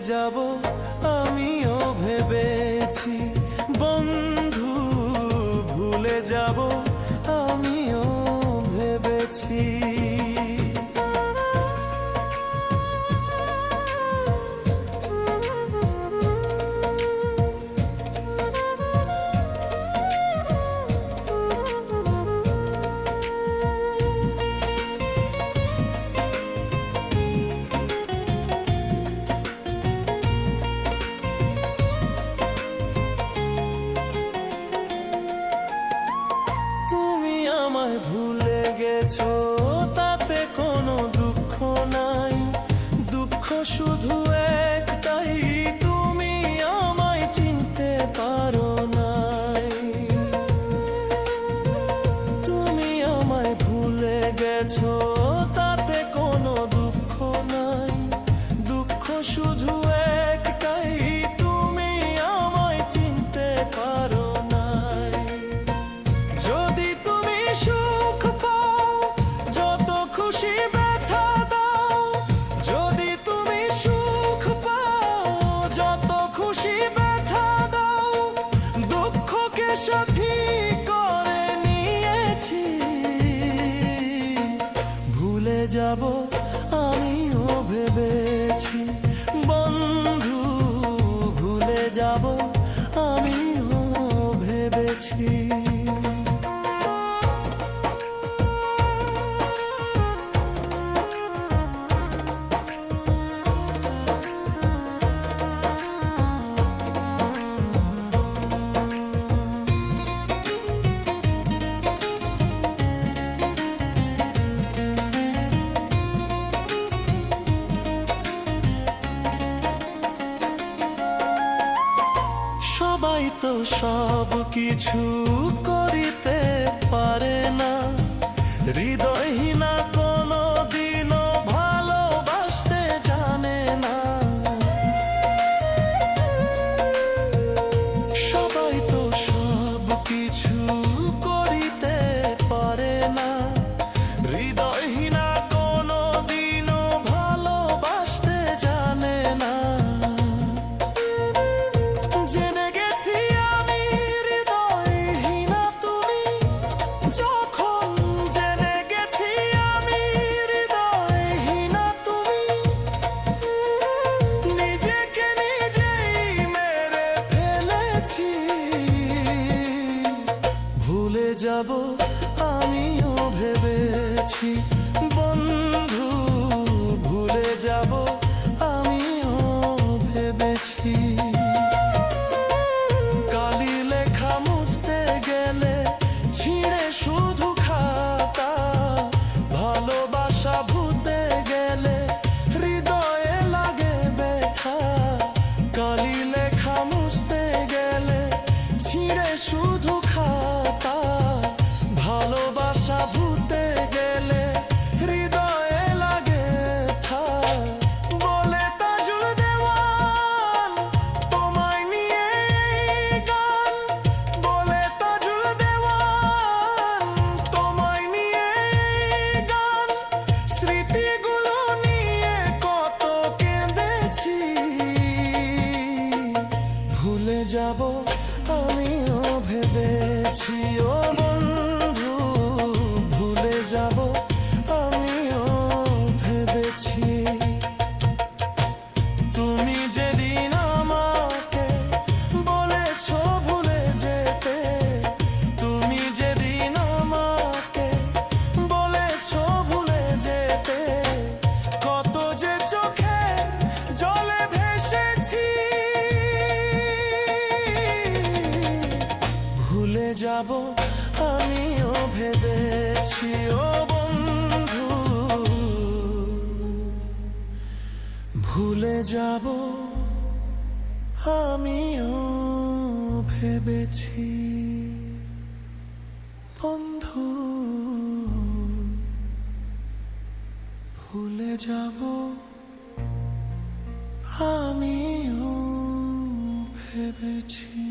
যাব আমিও ভেবেছি, বন্ধু ভুলে যাব আমিও ভেবেছি। আমায় ভুলে গেছো তাতে কোনো দুঃখ নাই, দুঃখ শুধু একটাই, তুমি আমায় চিনতে পারো নাই। তুমি আমায় ভুলে গেছো তাতে কোনো দুঃখ নাই, দুঃখ শুধু একটাই, তুমি আমায় চিনতে পারো নাই। যদি সুখ পাও যত খুশি ব্যথা দাও, যদি তুমি সুখ পাও যত খুশি ব্যথা দাও, দুঃখকে সাথী করে নিয়েছি। ভুলে যাব আমিও ভেবেছি, বন্ধু ভুলে যাব আমিও ভেবেছি। সবাই তো সব কিছু করিতে পারে না, হৃদয়হীনা কোনো দিনও ভালোবাসতে জানে না। সবাই তো সব কিছু করিতে পারে না, হৃদয়হীনা কোনো দিনও ভালোবাসতে জানে না। ভুলে যাব আমিও ভেবেছি, বন্ধু ভুলে যাব আমিও ভেবেছি। কালি লেখা মুছতে গেলে ছিঁড়ে শুধু খাতা, ভালোবাসা ভুলতে গেলে হৃদয়ে লাগে ব্যথা। কালি লেখা মুছতে গেলে ছিঁড়ে শুধু খাতা, ভালোবাসা ভুলতে গেলে হৃদয়ে লাগে থা। বলে তাজুল দেওয়ান তোমায় নিয়ে গান, বলে তাজুল দেওয়ান তোমায় নিয়ে গান, স্মৃতিগুলো নিয়ে কত কেঁদেছি। ভুলে যাব আমিও ভেবেছি, ও বন্ধু ভুলে যাব আমিও ভেবেছি। তুমি যেদিন আমাকে বলেছো ভুলে যেতে, তুমি যেদিন আমাকে বলেছো ভুলে যেতে, কত যে চোখে জলে ভেসেছি। ভুলে যাব আমিও ভেবেছি, ও বন্ধু ভুলে যাব আমিও ভেবেছি। বন্ধু ভুলে যাব আমিও ভেবেছি।